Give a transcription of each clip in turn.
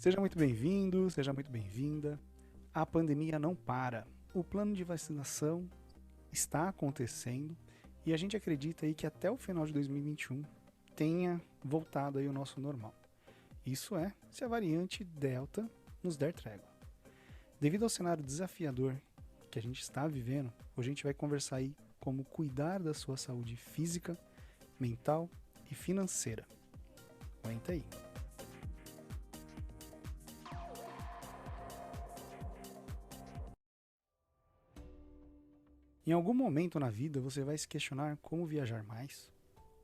Seja muito bem-vindo, seja muito bem-vinda. A pandemia não para. O plano de vacinação está acontecendo e a gente acredita aí que até o final de 2021 tenha voltado aí o nosso normal. Isso é, se a variante Delta nos der trégua. Devido ao cenário desafiador que a gente está vivendo, hoje a gente vai conversar aí como cuidar da sua saúde física, mental e financeira. Aguenta aí. Em algum momento na vida você vai se questionar como viajar mais,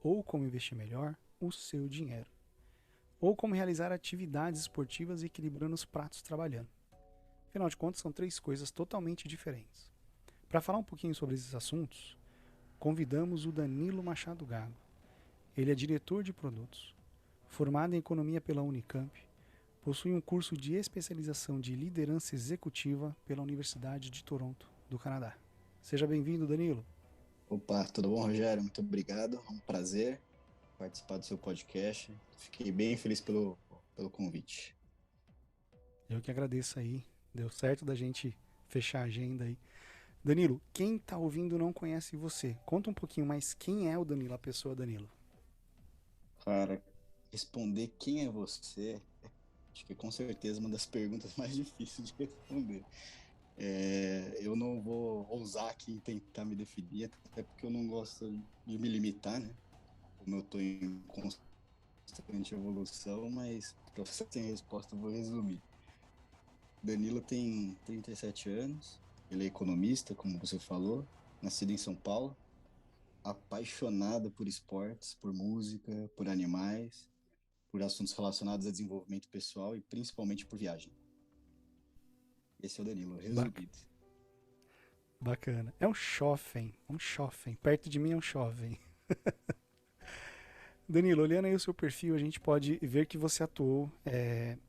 ou como investir melhor o seu dinheiro, ou como realizar atividades esportivas equilibrando os pratos trabalhando. Afinal de contas, são três coisas totalmente diferentes. Para falar um pouquinho sobre esses assuntos, convidamos o Danilo Machado Gago. Ele é diretor de produtos, formado em economia pela Unicamp, possui um curso de especialização de liderança executiva pela Universidade de Toronto, do Canadá. Seja bem-vindo, Danilo. Opa, tudo bom, Rogério? Muito obrigado. É um prazer participar do seu podcast. Fiquei bem feliz pelo convite. Eu que agradeço aí. Deu certo da gente fechar a agenda aí. Danilo, quem tá ouvindo não conhece você. Conta um pouquinho mais quem é o Danilo, a pessoa Danilo. Cara, responder quem é você, acho que é com certeza uma das perguntas mais difíceis de responder. Eu não vou ousar aqui em tentar me definir, até porque eu não gosto de me limitar, né? Como eu estou em constante evolução, mas para você ter resposta, eu vou resumir. Danilo tem 37 anos, ele é economista, como você falou, nascido em São Paulo, apaixonado por esportes, por música, por animais, por assuntos relacionados a desenvolvimento pessoal e principalmente por viagem. Esse é o Danilo, Bac- resumido. Bacana. É um chofem. Perto de mim é um jovem. Danilo, olhando aí o seu perfil, a gente pode ver que você atuou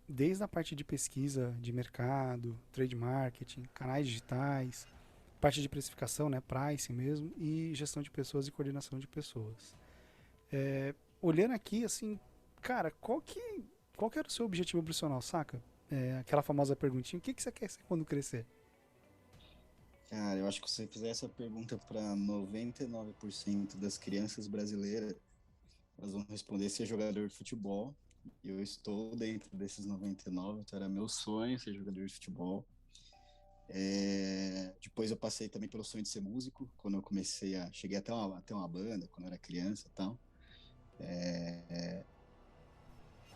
desde a parte de pesquisa de mercado, trade marketing, canais digitais, parte de precificação, né, pricing mesmo, e gestão de pessoas e coordenação de pessoas. Olhando aqui, assim, cara, qual que era o seu objetivo profissional, saca? Aquela famosa perguntinha, o que, que você quer ser quando crescer? Cara, eu acho que se você fizer essa pergunta para 99% das crianças brasileiras, elas vão responder ser jogador de futebol. E eu estou dentro desses 99, então era meu sonho ser jogador de futebol. Depois eu passei também pelo sonho de ser músico, quando eu comecei a... Cheguei até uma banda, quando eu era criança e tal.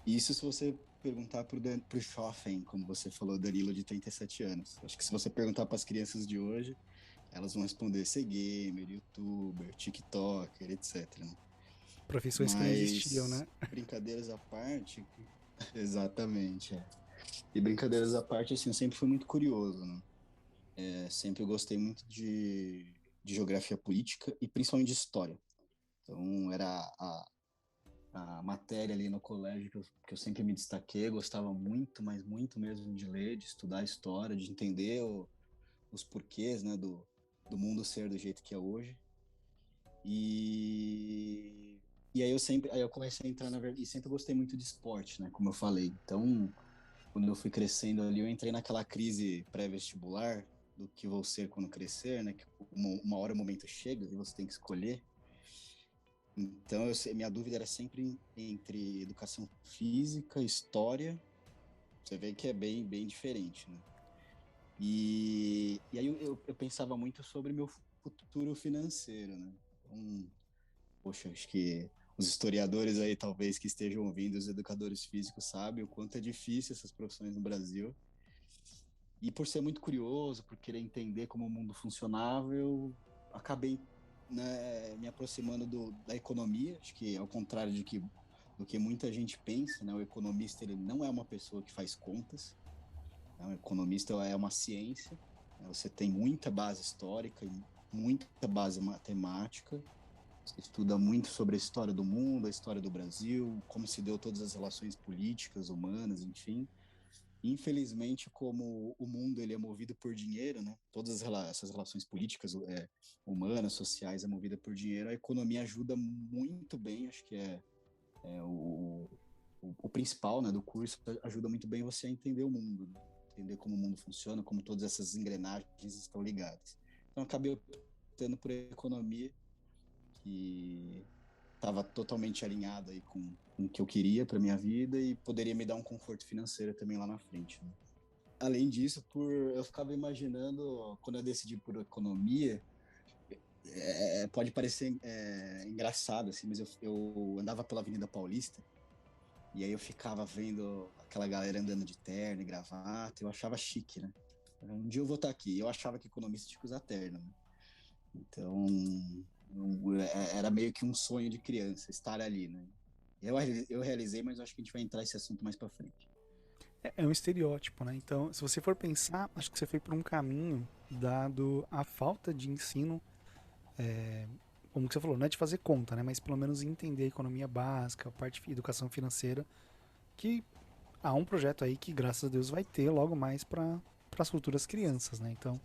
Isso se você perguntar pro jovem, como você falou, Danilo, de 37 anos. Acho que se você perguntar para as crianças de hoje, elas vão responder ser gamer, youtuber, tiktoker, etc, né? Profissões que não existiam, Mas né? brincadeiras à parte, exatamente, é. E brincadeiras à parte, assim, eu sempre fui muito curioso, né? Sempre eu gostei muito de geografia política e principalmente de história. Então, era a matéria ali no colégio que eu sempre me destaquei, gostava muito, mas muito mesmo de ler, de estudar a história, de entender os porquês, né, do mundo ser do jeito que é hoje. E, aí eu comecei a entrar na verdade, e sempre gostei muito de esporte, né, como eu falei. Então, quando eu fui crescendo ali, eu entrei naquela crise pré-vestibular do que vou ser quando crescer, né, que uma hora o momento chega e você tem que escolher. Então, minha dúvida era sempre entre educação física, história. Você vê que é bem diferente, né? E aí eu pensava muito sobre meu futuro financeiro, né? Então, poxa, acho que os historiadores aí, talvez, que estejam ouvindo, os educadores físicos, sabem o quanto é difícil essas profissões no Brasil. E por ser muito curioso, por querer entender como o mundo funcionava, eu acabei, né, me aproximando da economia. Acho que ao contrário do que muita gente pensa, né, o economista ele não é uma pessoa que faz contas, né, o economista é uma ciência, né, você tem muita base histórica e muita base matemática, você estuda muito sobre a história do mundo, a história do Brasil, como se deu todas as relações políticas, humanas, enfim. Infelizmente, como o mundo ele é movido por dinheiro, né? Essas relações políticas, humanas, sociais, é movida por dinheiro. A economia ajuda muito bem, acho que é o, o principal, né, do curso ajuda muito bem você a entender o mundo, né? Entender como o mundo funciona, como todas essas engrenagens estão ligadas. Então, eu acabei optando por economia, que estava totalmente alinhado aí com o que eu queria para minha vida e poderia me dar um conforto financeiro também lá na frente, né? Além disso, eu ficava imaginando, quando eu decidi por economia, pode parecer engraçado, assim, mas eu andava pela Avenida Paulista e aí eu ficava vendo aquela galera andando de terno e gravata, eu achava chique, né? Um dia eu vou estar aqui. Eu achava que economista tinha que usar terno, né? Então, era meio que um sonho de criança, estar ali, né? Eu realizei, mas eu acho que a gente vai entrar nesse assunto mais pra frente. É um estereótipo, né? Então, se você for pensar, acho que você foi por um caminho dado a falta de ensino, como que você falou, não é de fazer conta, né? Mas pelo menos entender a economia básica, a parte de educação financeira, que há um projeto aí que, graças a Deus, vai ter logo mais para as futuras crianças, né? Então,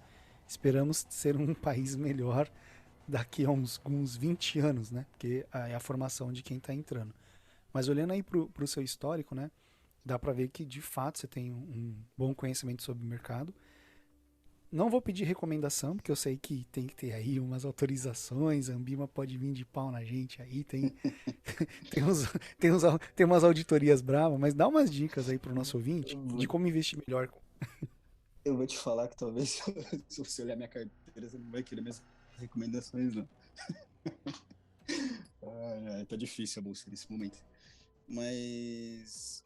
esperamos ser um país melhor daqui a uns 20 anos, né? Porque é a formação de quem está entrando. Mas olhando aí pro seu histórico, né? Dá para ver que de fato você tem um bom conhecimento sobre o mercado. Não vou pedir recomendação, porque eu sei que tem que ter aí umas autorizações, a Ambima pode vir de pau na gente aí, tem, uns, tem umas auditorias bravas, mas dá umas dicas aí pro nosso ouvinte Eu de vou, como investir melhor. eu vou te falar que talvez se você olhar minha carteira, você não vai querer minhas recomendações, não. Tá difícil a bolsa nesse momento. Mas,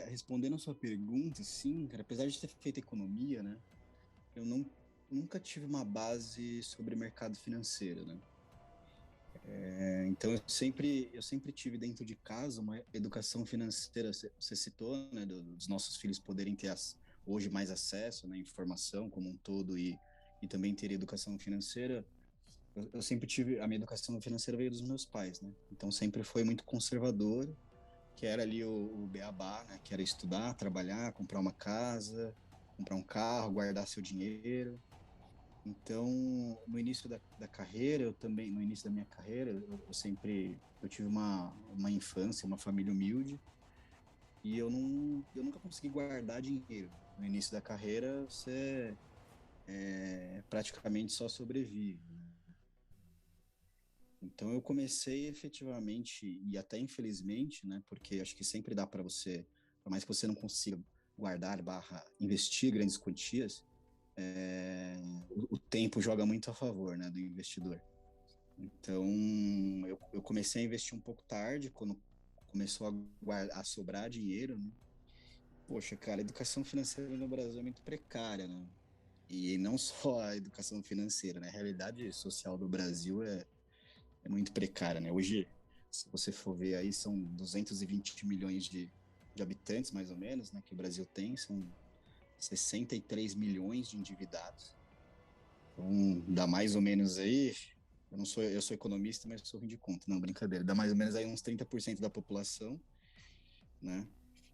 respondendo a sua pergunta, sim, cara, apesar de ter feito economia, né, eu nunca tive uma base sobre mercado financeiro, né? Então eu sempre tive dentro de casa uma educação financeira. Você citou, né, dos nossos filhos poderem ter hoje mais acesso, né, informação como um todo e também ter educação financeira. Eu sempre tive a minha educação financeira veio dos meus pais, né? Então sempre foi muito conservador, que era ali o beabá, né, que era estudar, trabalhar, comprar uma casa, comprar um carro, guardar seu dinheiro. Então, no início da carreira, no início da minha carreira, eu tive uma infância, uma família humilde, e eu nunca consegui guardar dinheiro. No início da carreira, você praticamente só sobrevive, né? Então, eu comecei efetivamente, e até infelizmente, né, porque acho que sempre dá para você, por mais que você não consiga guardar barra investir grandes quantias, o tempo joga muito a favor, né, do investidor. Então, eu comecei a investir um pouco tarde, quando começou a sobrar dinheiro, né? Poxa, cara, a educação financeira no Brasil é muito precária, né? E não só a educação financeira, né? A realidade social do Brasil é muito precária, né? Hoje, se você for ver aí, são 220 milhões de habitantes, mais ou menos, né? Que o Brasil tem, são 63 milhões de endividados. Então, dá mais ou menos aí, eu sou economista, mas sou ruim de conta, não, brincadeira, dá mais ou menos aí uns 30% da população, né?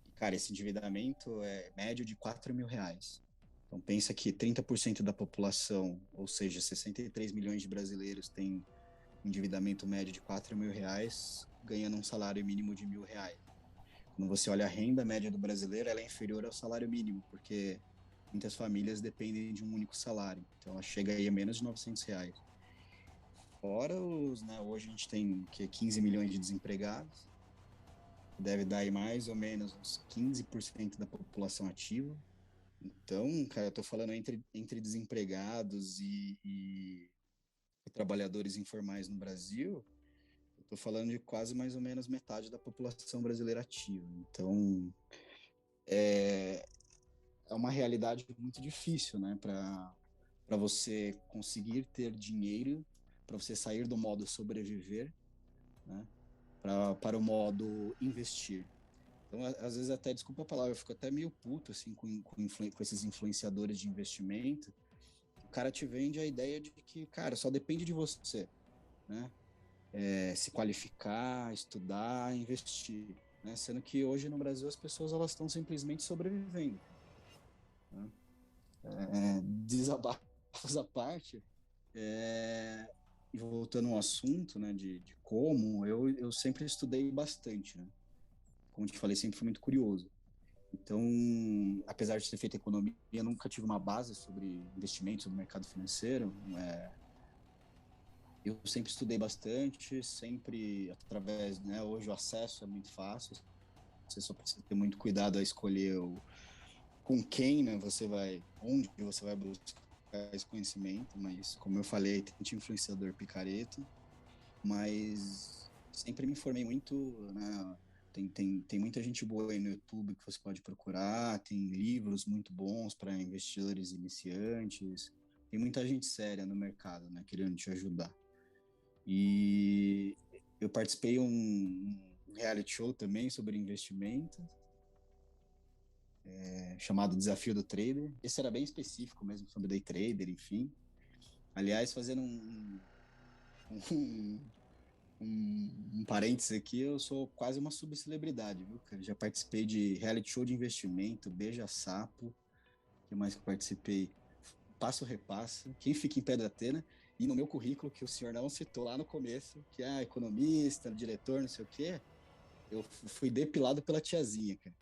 E, cara, esse endividamento é médio de R$ 4.000. Então, pensa que 30% da população, ou seja, 63 milhões de brasileiros têm um endividamento médio de R$ 4.000, ganhando um salário mínimo de R$ 1.000. Quando você olha a renda média do brasileiro, ela é inferior ao salário mínimo, porque muitas famílias dependem de um único salário. Então, ela chega aí a menos de R$ 900. Fora né, hoje a gente tem 15 milhões de desempregados, deve dar aí mais ou menos uns 15% da população ativa. Então, cara, eu tô falando entre desempregados e trabalhadores informais no Brasil, eu tô falando de quase mais ou menos metade da população brasileira ativa. Então, é uma realidade muito difícil, né, para você conseguir ter dinheiro, para você sair do modo sobreviver, né, para o modo investir. Então, às vezes, até, desculpa a palavra, eu fico até meio puto assim, com esses influenciadores de investimento. O cara te vende a ideia de que, cara, só depende de você, né? Se qualificar, estudar, investir. Né? Sendo que hoje no Brasil as pessoas elas estão simplesmente sobrevivendo. Né? Desabafos à parte, e voltando ao assunto, né, de como, eu sempre estudei bastante, né? como eu te falei, sempre fui muito curioso. Então, apesar de ter feito economia, eu nunca tive uma base sobre investimentos, sobre mercado financeiro. Eu sempre estudei bastante, sempre através, né? Hoje o acesso é muito fácil. Você só precisa ter muito cuidado a escolher com quem, né? Onde você vai buscar esse conhecimento. Mas, como eu falei, tem muito influenciador picareta. Mas sempre me informei muito, né? Tem muita gente boa aí no YouTube que você pode procurar, tem livros muito bons para investidores iniciantes, tem muita gente séria no mercado, né, querendo te ajudar. E eu participei um reality show também sobre investimentos, chamado Desafio do Trader. Esse era bem específico mesmo, sobre day trader, enfim. Aliás, fazendo um, um parênteses aqui, eu sou quase uma subcelebridade, viu, cara? Já participei de reality show de investimento, Beija Sapo, que mais que eu participei? Passo Repassa, Quem Fica em Pé da Atena, e no meu currículo, que o senhor não citou lá no começo, que é economista, diretor, não sei o quê, eu fui depilado pela tiazinha, cara.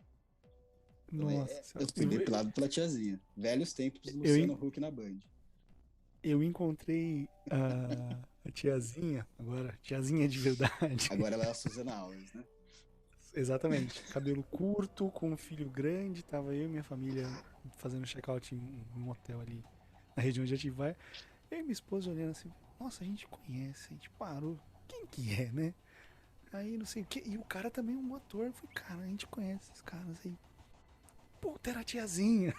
Então, Nossa eu senhora. fui depilado pela tiazinha. Velhos tempos do Eu, Luciano Huck na Band. eu encontrei a tiazinha, agora, tiazinha de verdade. Agora ela é a Suzana Alves, né? Exatamente. Cabelo curto, com um filho grande. Tava eu e minha família fazendo check-out em um hotel ali na região onde a gente vai. Eu e minha esposa olhando assim, nossa, a gente conhece, a gente parou. Quem que é, né? Aí não sei o que. E o cara também é um ator. Eu falei, cara, a gente conhece esses caras aí. Puta, era a tiazinha.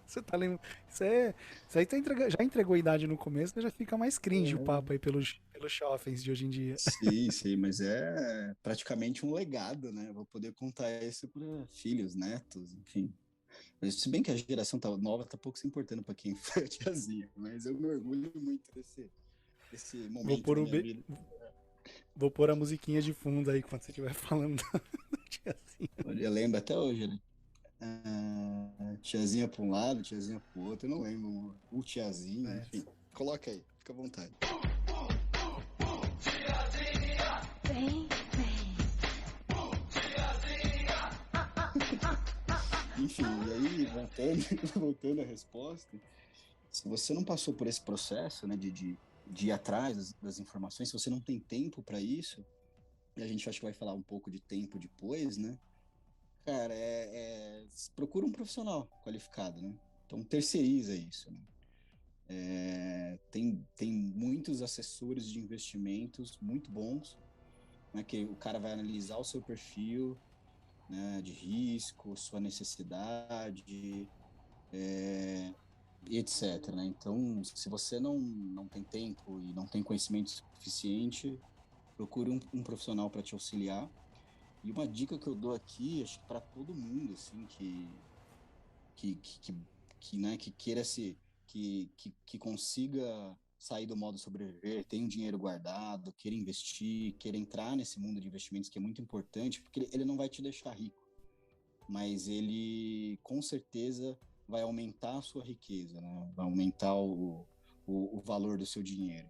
Você tá lembrando? Isso aí já entregou a idade no começo, já fica mais cringe o papo aí pelos shoppings de hoje em dia. Sim, sim, mas é praticamente um legado, né? Eu vou poder contar isso para filhos, netos, enfim. Mas, se bem que a geração nova tá pouco se importando para quem foi a tiazinha, mas eu me orgulho muito desse Vou momento pôr, da minha vida. vou pôr a musiquinha de fundo aí quando você estiver falando da tiazinha. Eu lembro até hoje, né? Tiazinha para um lado, tiazinha para o outro, eu não lembro. O tiazinha, É. enfim. Coloca aí, fica à vontade. Vem, vem. Enfim, e aí, voltando à resposta, se você não passou por esse processo, né, de ir atrás das informações, se você não tem tempo para isso, e a gente acho que vai falar um pouco de tempo depois, né? Cara, procura um profissional qualificado, né? Então terceiriza isso, né? Tem muitos assessores de investimentos muito bons, né? Que o cara vai analisar o seu perfil, né, de risco, sua necessidade, e etc, né? Então, se você não tem tempo e não tem conhecimento suficiente, procure um profissional para te auxiliar. E uma dica que eu dou aqui, acho que para todo mundo, assim, que, que, né, que queira que consiga sair do modo sobreviver, tem um dinheiro guardado, queira investir, queira entrar nesse mundo de investimentos que é muito importante, porque ele não vai te deixar rico, mas ele com certeza vai aumentar a sua riqueza, né? Vai aumentar o valor do seu dinheiro.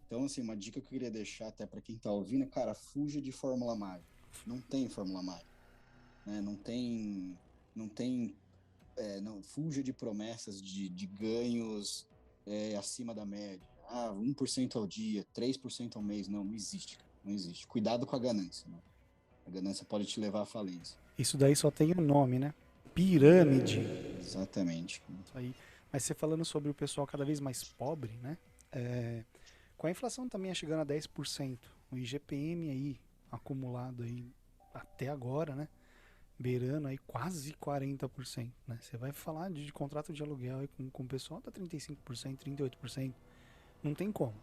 Então, assim, uma dica que eu queria deixar até para quem está ouvindo, cara, fuja de fórmula mágica. Não tem fórmula mágica, né? Não fuja de promessas de ganhos acima da média. 1% ao dia, 3% ao mês. Não existe, cara. Não existe. Cuidado com a ganância, né? A ganância pode te levar à falência. Isso daí só tem o nome, né? Pirâmide. Exatamente. Isso aí. Mas você falando sobre o pessoal cada vez mais pobre, né? Com a inflação também chegando a 10%, o IGPM aí acumulado aí até agora, né? Beirando aí quase 40%, né? Você vai falar de contrato de aluguel aí com o pessoal tá 35%, 38%, não tem como.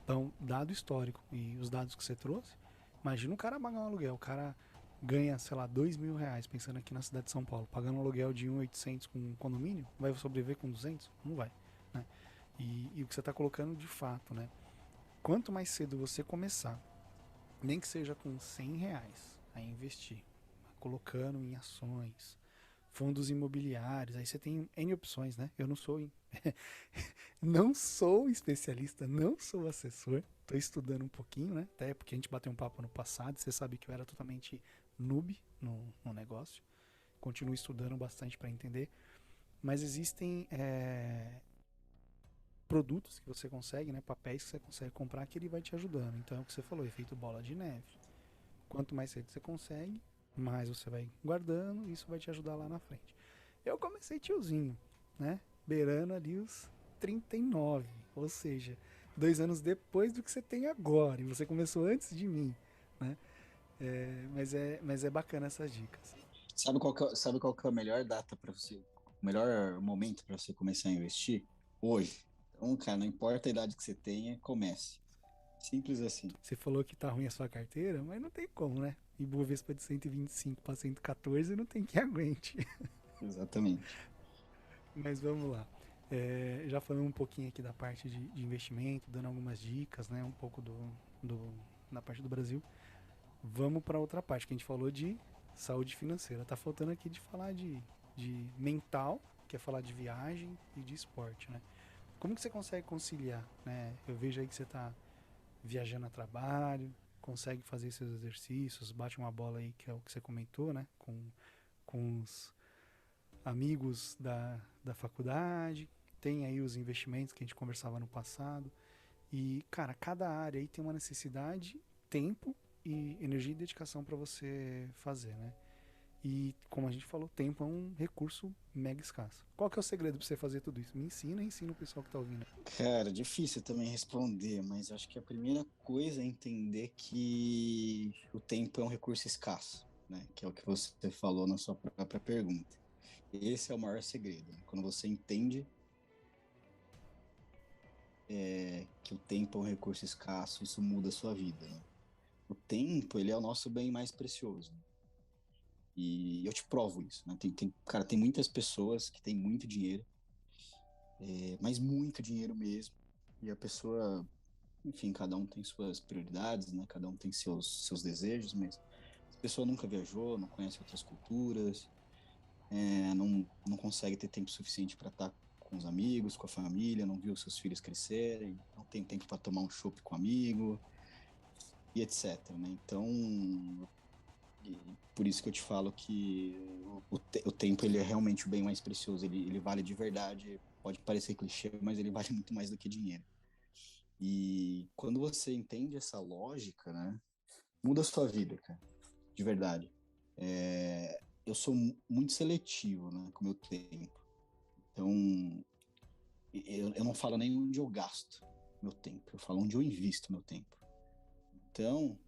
Então, dado histórico e os dados que você trouxe, imagina o cara pagar um aluguel, o cara ganha, sei lá, R$ 2.000, pensando aqui na cidade de São Paulo, pagando um aluguel de 1.800 com um condomínio, vai sobreviver com 200? Não vai, né? E o que você está colocando de fato, né? Quanto mais cedo você começar, nem que seja com R$ 100 a investir, colocando em ações, fundos imobiliários, aí você tem N opções, né? Eu não sou Não sou especialista, não sou assessor. Tô estudando um pouquinho, né? Até porque a gente bateu um papo no passado. Você sabe que eu era totalmente noob no negócio. Continuo estudando bastante para entender. Mas existem produtos que você consegue, né? Papéis que você consegue comprar que ele vai te ajudando. Então é o que você falou, efeito bola de neve. Quanto mais cedo você consegue, mais você vai guardando. E isso vai te ajudar lá na frente. Eu comecei tiozinho, né? Beirando ali os 39. Ou seja, 2 anos depois do que você tem agora. E você começou antes de mim, né? Mas é bacana essas dicas. Sabe qual que é a melhor data para você, o melhor momento para você começar a investir? Hoje. Então, cara, não importa a idade que você tenha, comece. Simples assim. Você falou que tá ruim a sua carteira, mas não tem como, né? Ibovespa de 125 para 114 não tem que aguente. Exatamente. Mas vamos lá. Já falamos um pouquinho aqui da parte de investimento, dando algumas dicas, né? Um pouco na parte do Brasil. Vamos para outra parte, que a gente falou de saúde financeira. Tá faltando aqui de falar de mental, que é falar de viagem e de esporte, né? Como que você consegue conciliar, né? Eu vejo aí que você tá viajando a trabalho, consegue fazer seus exercícios, bate uma bola aí, que é o que você comentou, né? Com os amigos da faculdade, tem aí os investimentos que a gente conversava no passado. E, cara, cada área aí tem uma necessidade, tempo e energia e dedicação para você fazer, né? E, como a gente falou, tempo é um recurso mega escasso. Qual que é o segredo para você fazer tudo isso? Me ensina e ensina o pessoal que tá ouvindo. Cara, difícil também responder, mas acho que a primeira coisa é entender que o tempo é um recurso escasso, né? Que é o que você falou na sua própria pergunta. Esse é o maior segredo, né? Quando você entende que o tempo é um recurso escasso, isso muda a sua vida, né? O tempo, ele é o nosso bem mais precioso, né? E eu te provo isso, né? Cara, tem muitas pessoas que têm muito dinheiro, mas muito dinheiro mesmo. E a pessoa, enfim, cada um tem suas prioridades, né? Cada um tem seus desejos, mas a pessoa nunca viajou, não conhece outras culturas, não consegue ter tempo suficiente para estar com os amigos, com a família, não viu seus filhos crescerem, não tem tempo para tomar um chopp com um amigo e etc, né? Então, por isso que eu te falo que o tempo ele é realmente o bem mais precioso, ele vale de verdade, pode parecer clichê, mas ele vale muito mais do que dinheiro. E quando você entende essa lógica, né, muda a sua vida, cara, de verdade. Eu sou muito seletivo, né, com o meu tempo. Então, eu não falo nem onde eu gasto meu tempo, eu falo onde eu invisto meu tempo. Então,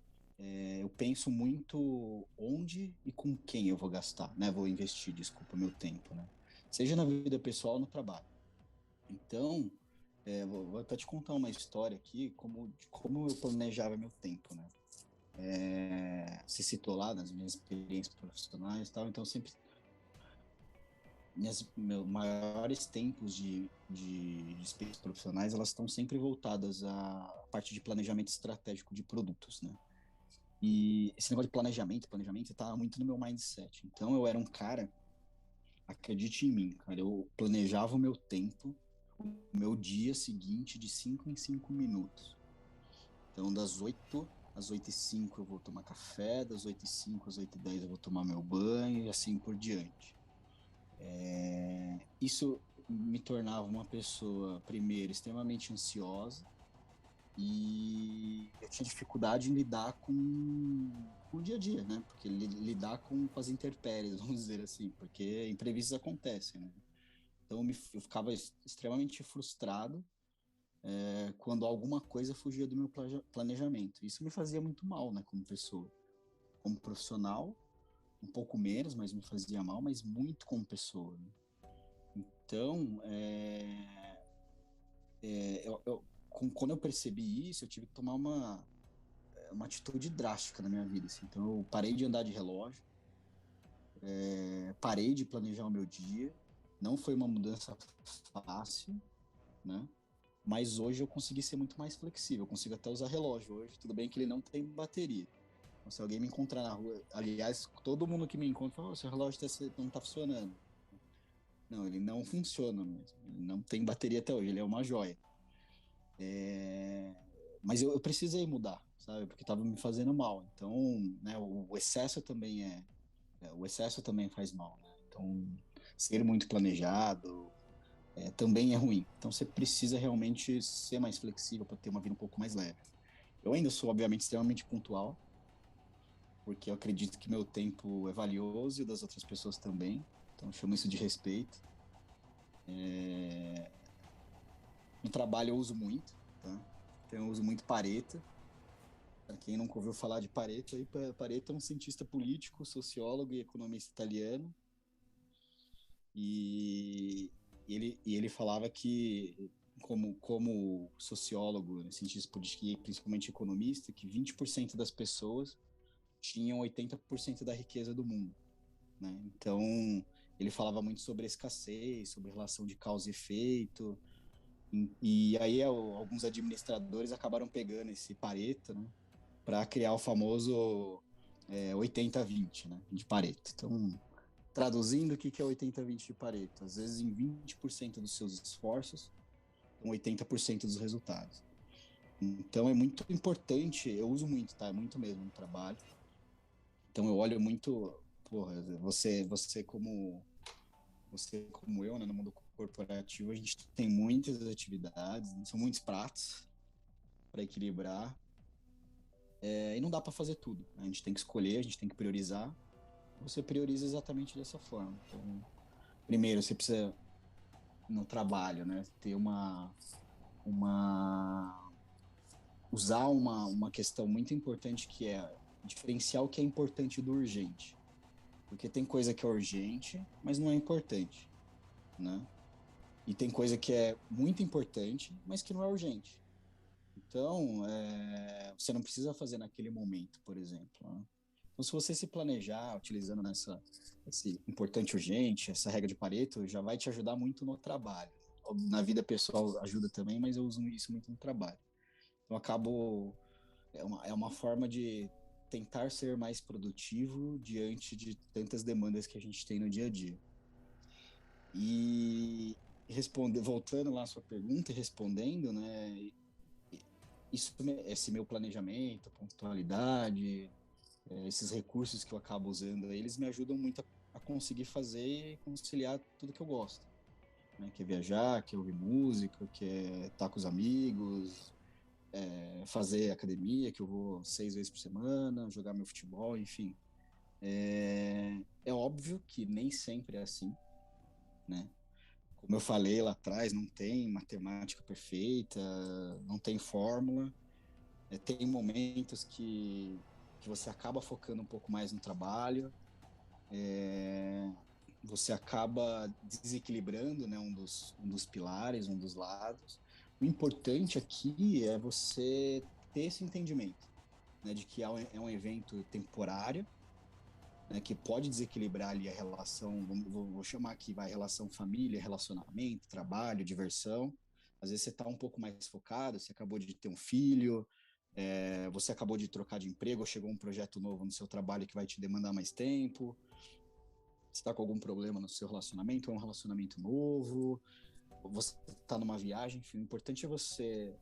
eu penso muito onde e com quem eu vou gastar, né? Vou investir, desculpa, meu tempo, né? Seja na vida pessoal ou no trabalho. Então, vou até te contar uma história aqui, de como eu planejava meu tempo, né? Se citou lá nas minhas experiências profissionais e tal, então sempre meus maiores tempos de experiências profissionais, elas estão sempre voltadas à parte de planejamento estratégico de produtos, né? E esse negócio de planejamento tá muito no meu mindset. Então eu era um cara, acredite em mim, cara, eu planejava o meu tempo, o meu dia seguinte de 5 em 5 minutos. Então das 8 às 8h05 eu vou tomar café, das 8h05 às 8h10 eu vou tomar meu banho e assim por diante. Isso me tornava uma pessoa, primeiro, extremamente ansiosa, e eu tinha dificuldade em lidar com o dia a dia, né? Porque lidar com as intempéries, vamos dizer assim, porque imprevistos acontecem, né? Então eu ficava extremamente frustrado quando alguma coisa fugia do meu planejamento. Isso me fazia muito mal, né? Como pessoa. Como profissional, um pouco menos, mas me fazia mal, mas muito como pessoa, né? Então, quando eu percebi isso, eu tive que tomar uma atitude drástica na minha vida, assim. Então eu parei de andar de relógio, parei de planejar o meu dia. Não foi uma mudança fácil, né? Mas hoje eu consegui ser muito mais flexível. Eu consigo até usar relógio hoje. Tudo bem que ele não tem bateria. Então, se alguém me encontrar na rua, aliás, todo mundo que me encontra fala: "Oh, seu relógio não tá funcionando." Não, ele não funciona mesmo. Ele não tem bateria até hoje, ele é uma joia. É, Mas eu precisei mudar, sabe? Porque estava me fazendo mal. Então, né, o excesso também o excesso também faz mal, né? Então, ser muito planejado também é ruim. Então, você precisa realmente ser mais flexível para ter uma vida um pouco mais leve. Eu ainda sou, obviamente, extremamente pontual, porque eu acredito que meu tempo é valioso e o das outras pessoas também. Então, eu chamo isso de respeito. No trabalho eu uso muito, tá? Então, eu uso muito Pareto. Para quem nunca ouviu falar de Pareto, aí, Pareto é um cientista político, sociólogo e economista italiano. E ele falava que, como sociólogo, né, cientista político e principalmente economista, que 20% das pessoas tinham 80% da riqueza do mundo, né? Então, ele falava muito sobre a escassez, sobre relação de causa e efeito, e aí alguns administradores acabaram pegando esse Pareto, né, para criar o famoso 80-20, né, de Pareto. Então, traduzindo, o que é 80-20 de Pareto? Às vezes, em 20% dos seus esforços, com 80% dos resultados. Então, é muito importante, eu uso muito, tá? É muito mesmo no trabalho. Então, eu olho muito, porra, você como eu, né, no mundo corporativo, a gente tem muitas atividades, né, são muitos pratos para equilibrar, e não dá para fazer tudo, né? A gente tem que escolher, a gente tem que priorizar. Você prioriza exatamente dessa forma. Então, primeiro, você precisa no trabalho, né, ter uma usar uma questão muito importante que é diferenciar o que é importante do urgente. Porque tem coisa que é urgente, mas não é importante, né? E tem coisa que é muito importante, mas que não é urgente. Então, você não precisa fazer naquele momento, por exemplo, né? Então, se você se planejar utilizando esse importante urgente, essa regra de Pareto, já vai te ajudar muito no trabalho. Na vida pessoal ajuda também, mas eu uso isso muito no trabalho. Então, acabo. É uma forma de tentar ser mais produtivo diante de tantas demandas que a gente tem no dia a dia. E voltando lá à sua pergunta e respondendo, né? Esse meu planejamento, pontualidade, esses recursos que eu acabo usando, eles me ajudam muito a conseguir fazer e conciliar tudo que eu gosto, né? Que é viajar, que é ouvir música, que é estar com os amigos, fazer academia, que eu vou 6 vezes por semana, jogar meu futebol, enfim. É óbvio que nem sempre é assim, né? Como eu falei lá atrás, não tem matemática perfeita, não tem fórmula. Tem momentos que você acaba focando um pouco mais no trabalho, você acaba desequilibrando, né, um dos pilares, um dos lados. O importante aqui é você ter esse entendimento, né, de que é um evento temporário, né, que pode desequilibrar ali a relação, vou chamar aqui, vai, relação família, relacionamento, trabalho, diversão. Às vezes você está um pouco mais focado, você acabou de ter um filho, você acabou de trocar de emprego, ou chegou um projeto novo no seu trabalho que vai te demandar mais tempo, você está com algum problema no seu relacionamento, é um relacionamento novo, você está numa viagem, enfim, o importante é você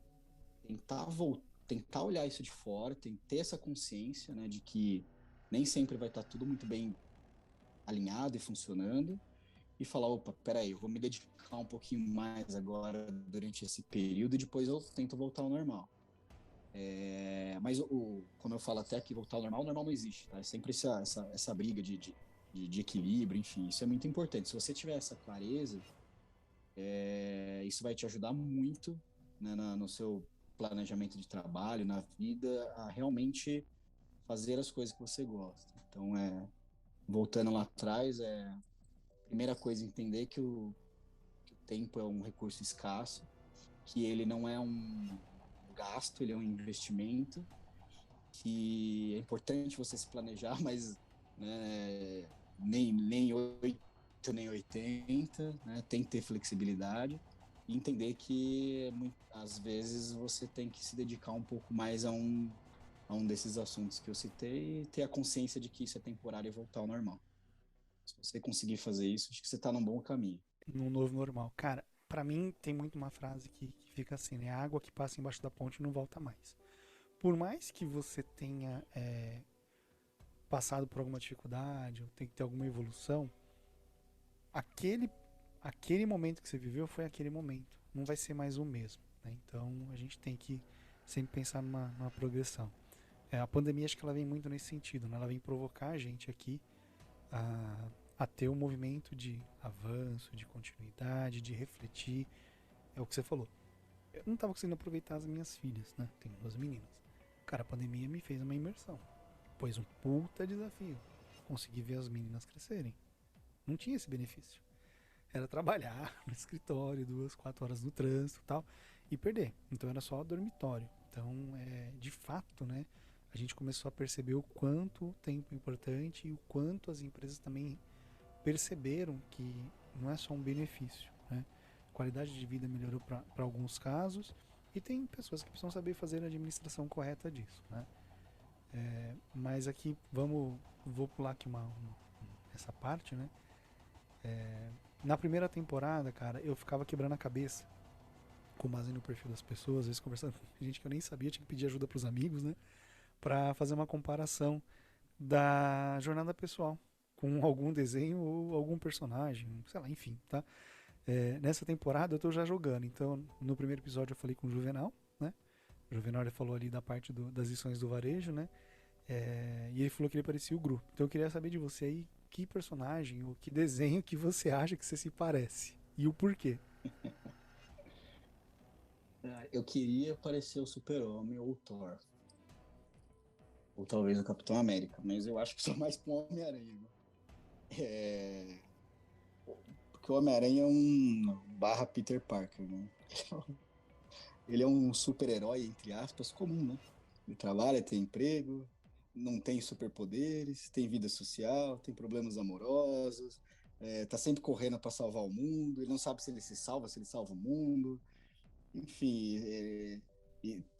tentar olhar isso de fora, ter essa consciência, né, de que nem sempre vai estar tudo muito bem alinhado e funcionando, e falar, opa, peraí, eu vou me dedicar um pouquinho mais agora durante esse período e depois eu tento voltar ao normal. Mas, como eu falo até que voltar ao normal, o normal não existe, tá? É sempre essa briga de equilíbrio, enfim, isso é muito importante. Se você tiver essa clareza, isso vai te ajudar muito, né, no seu planejamento de trabalho, na vida, a realmente fazer as coisas que você gosta. Então, voltando lá atrás, primeira coisa, entender que o tempo é um recurso escasso, que ele não é um gasto, ele é um investimento, que é importante você se planejar, mas, né, nem 8 nem 80, né, tem que ter flexibilidade e entender que às vezes você tem que se dedicar um pouco mais a um desses assuntos que eu citei e ter a consciência de que isso é temporário e voltar ao normal. Se você conseguir fazer isso, acho que você está num bom caminho. no novo normal. Cara, pra mim tem muito uma frase que fica assim, né? A água que passa embaixo da ponte não volta mais. Por mais que você tenha passado por alguma dificuldade, ou tem que ter alguma evolução, aquele, aquele momento que você viveu foi aquele momento. Não vai ser mais o mesmo, né? Então a gente tem que sempre pensar numa progressão. A pandemia acho que ela vem muito nesse sentido, né? Ela vem provocar a gente aqui a ter um movimento de avanço, de continuidade, de refletir. É o que você falou. Eu não estava conseguindo aproveitar as minhas filhas, né? Tenho duas meninas. Cara, a pandemia me fez uma imersão. Pois um puta desafio. Conseguir ver as meninas crescerem. Não tinha esse benefício. Era trabalhar no escritório, 2, 4 horas no trânsito e tal, e perder. Então era só dormitório. Então, de fato, né? A gente começou a perceber o quanto o tempo é importante e o quanto as empresas também perceberam que não é só um benefício, né? A qualidade de vida melhorou para alguns casos e tem pessoas que precisam saber fazer a administração correta disso, né? Mas aqui vou pular aqui essa parte, né? Na primeira temporada, cara, eu ficava quebrando a cabeça com base no perfil das pessoas, às vezes conversando com gente que eu nem sabia, tinha que pedir ajuda pros amigos, né? Pra fazer uma comparação da jornada pessoal com algum desenho ou algum personagem, sei lá, enfim, tá? Nessa temporada eu tô já jogando, então no primeiro episódio eu falei com o Juvenal, né? O Juvenal ele falou ali da parte das lições do varejo, né? E ele falou que ele parecia o Gru. Então eu queria saber de você aí que personagem ou que desenho que você acha que você se parece e o porquê. Eu queria parecer o Super-Homem ou o Thor, ou talvez o Capitão América, mas eu acho que sou mais pro Homem-Aranha, né? É, porque o Homem-Aranha é um barra Peter Parker, né? Ele é um super-herói, entre aspas, comum, né? Ele trabalha, tem emprego, não tem superpoderes, tem vida social, tem problemas amorosos, tá sempre correndo para salvar o mundo, ele não sabe se ele se salva, se ele salva o mundo, enfim,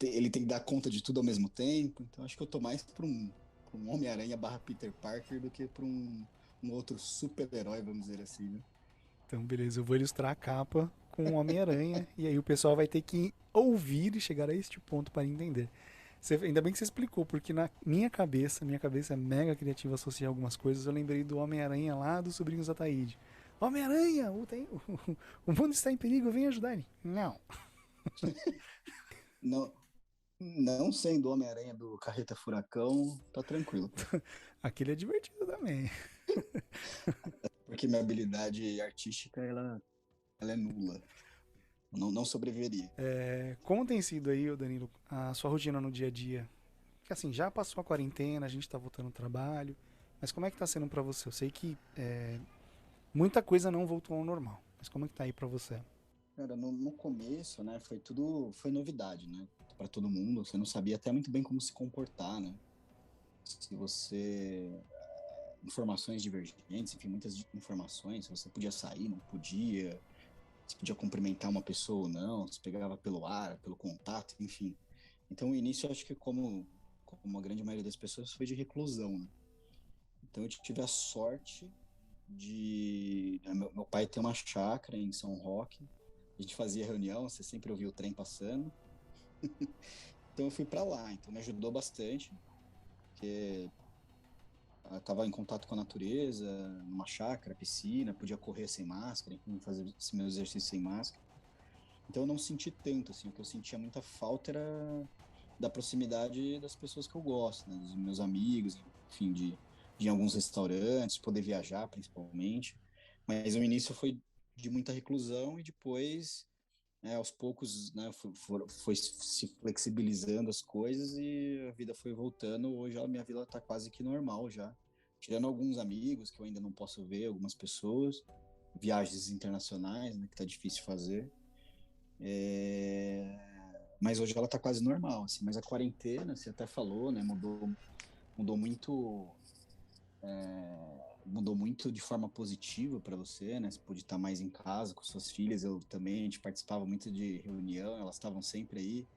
ele tem que dar conta de tudo ao mesmo tempo, então acho que eu tô mais pra um Homem-Aranha barra Peter Parker do que pra um outro super-herói, vamos dizer assim, né? Então, beleza, eu vou ilustrar a capa com o Homem-Aranha e aí o pessoal vai ter que ouvir e chegar a este ponto para entender. Ainda bem que você explicou, porque na minha cabeça é mega criativa associar algumas coisas. Eu lembrei do Homem-Aranha lá dos Sobrinhos da Taíde. Homem-Aranha, o mundo está em perigo, vem ajudar ele. Não. Não, não sendo o Homem-Aranha do Carreta Furacão, tá tranquilo. Aquele é divertido também. Porque minha habilidade artística, ela é nula. Eu não sobreviveria. Como tem sido aí, ô Danilo, a sua rotina no dia a dia? Que assim, já passou a quarentena, a gente tá voltando ao trabalho, mas como é que tá sendo pra você? Eu sei que muita coisa não voltou ao normal, mas como é que tá aí pra você? Cara, no começo, né, foi novidade, né, para todo mundo. Você não sabia até muito bem como se comportar, né? Se você informações divergentes, enfim, muitas informações. Se você podia sair, não podia. Se podia cumprimentar uma pessoa ou não. Se pegava pelo ar, pelo contato, enfim. Então, o início, eu acho que como a grande maioria das pessoas, foi de reclusão, né? Então, eu tive a sorte meu pai tem uma chácara em São Roque. A gente fazia reunião, você sempre ouvia o trem passando. Então eu fui para lá, então me ajudou bastante, porque eu estava em contato com a natureza, numa chácara, piscina, podia correr sem máscara, enfim, fazer esse meu exercício sem máscara. Então eu não senti tanto, assim, o que eu sentia muita falta era da proximidade das pessoas que eu gosto, né, dos meus amigos, enfim, de ir em alguns restaurantes, poder viajar principalmente. Mas o início foi de muita reclusão e depois, aos poucos, né, foi se flexibilizando as coisas e a vida foi voltando. Hoje a minha vida está quase que normal já. Tirando alguns amigos que eu ainda não posso ver, algumas pessoas, viagens internacionais, né, que tá difícil fazer. É... Mas hoje ela tá quase normal, assim. Mas a quarentena, você até falou, né, mudou muito, mudou muito de forma positiva para você, né? Você pôde estar mais em casa com suas filhas. Eu também, a gente participava muito de reunião, elas estavam sempre aí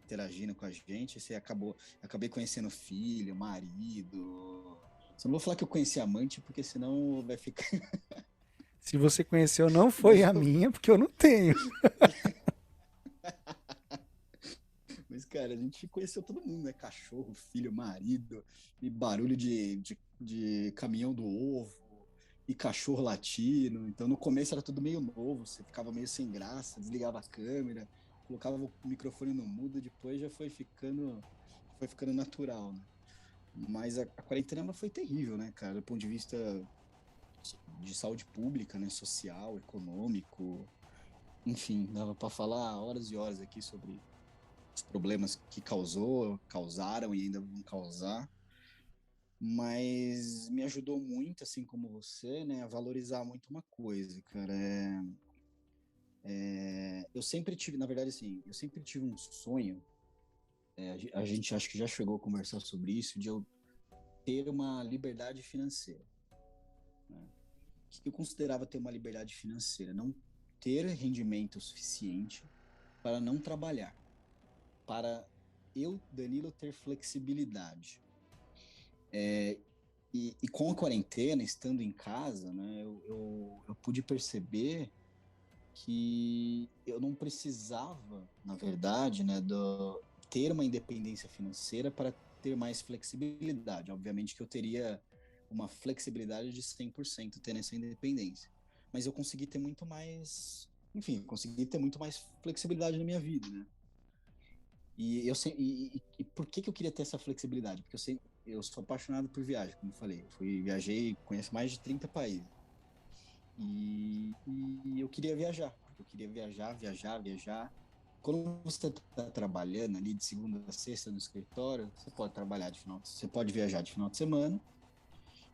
interagindo com a gente. Acabei conhecendo filho, marido. Só não vou falar que eu conheci amante, porque senão vai ficar Se você conheceu, não foi a minha, porque eu não tenho. Mas, cara, a gente conheceu todo mundo, né? Cachorro, filho, marido, e barulho de caminhão do ovo, e cachorro latino. Então, no começo era tudo meio novo, você ficava meio sem graça, desligava a câmera, colocava o microfone no mudo, depois já foi ficando natural, né? Mas a quarentena ela foi terrível, né, cara? Do ponto de vista de saúde pública, né? Social, econômico, enfim, dava para falar horas e horas aqui sobre os problemas que causaram e ainda vão causar, mas me ajudou muito, assim como você, né, a valorizar muito uma coisa, cara. Eu sempre tive, na verdade, assim, eu sempre tive um sonho, a gente acho que já chegou a conversar sobre isso, de eu ter uma liberdade financeira, né? O que eu considerava ter uma liberdade financeira? Não ter rendimento suficiente para não trabalhar, para eu, Danilo, ter flexibilidade. E com a quarentena, estando em casa, né, eu pude perceber que eu não precisava, na verdade, né, ter uma independência financeira para ter mais flexibilidade. Obviamente que eu teria uma flexibilidade de 100% tendo essa independência. Mas eu consegui ter muito mais, enfim, consegui ter muito mais flexibilidade na minha vida, né? E por que eu queria ter essa flexibilidade? Porque eu sou apaixonado por viagem, como eu falei. Viajei, conheço mais de 30 países. E eu queria viajar, porque eu queria viajar. Quando você está trabalhando ali de segunda a sexta no escritório, você pode viajar de final de semana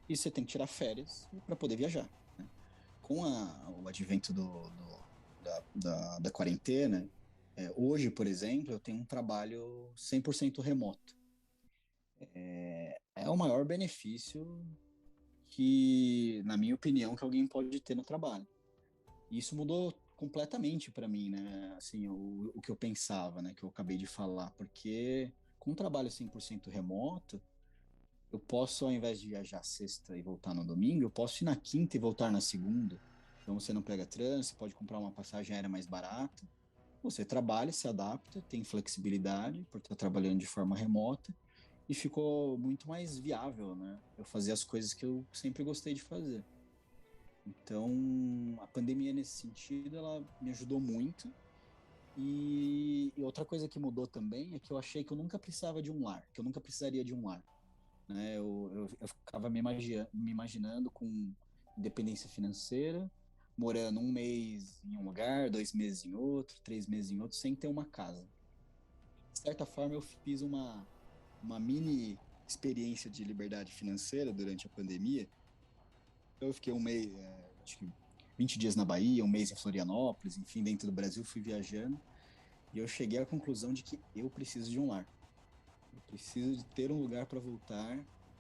e você tem que tirar férias para poder viajar, né? Com o advento da quarentena, hoje, por exemplo, eu tenho um trabalho 100% remoto. É o maior benefício que, na minha opinião, que alguém pode ter no trabalho. E isso mudou completamente para mim, né? Assim, o que eu pensava, né? Que eu acabei de falar. Porque com um trabalho 100% remoto, eu posso, ao invés de viajar sexta e voltar no domingo, eu posso ir na quinta e voltar na segunda. Então você não pega trânsito, pode comprar uma passagem aérea mais barata. Você trabalha, se adapta, tem flexibilidade por estar trabalhando de forma remota e ficou muito mais viável, né? Eu fazer as coisas que eu sempre gostei de fazer. Então, a pandemia nesse sentido, ela me ajudou muito. E outra coisa que mudou também é que eu achei que eu nunca precisava de um lar, que eu nunca precisaria de um lar, né? Eu ficava me imaginando com independência financeira, morando um mês em um lugar, 2 meses em outro, 3 meses em outro, sem ter uma casa. De certa forma, eu fiz uma mini experiência de liberdade financeira durante a pandemia. Eu fiquei um mês, acho que 20 dias na Bahia, um mês em Florianópolis, enfim, dentro do Brasil, fui viajando. E eu cheguei à conclusão de que eu preciso de um lar. Eu preciso de ter um lugar para voltar,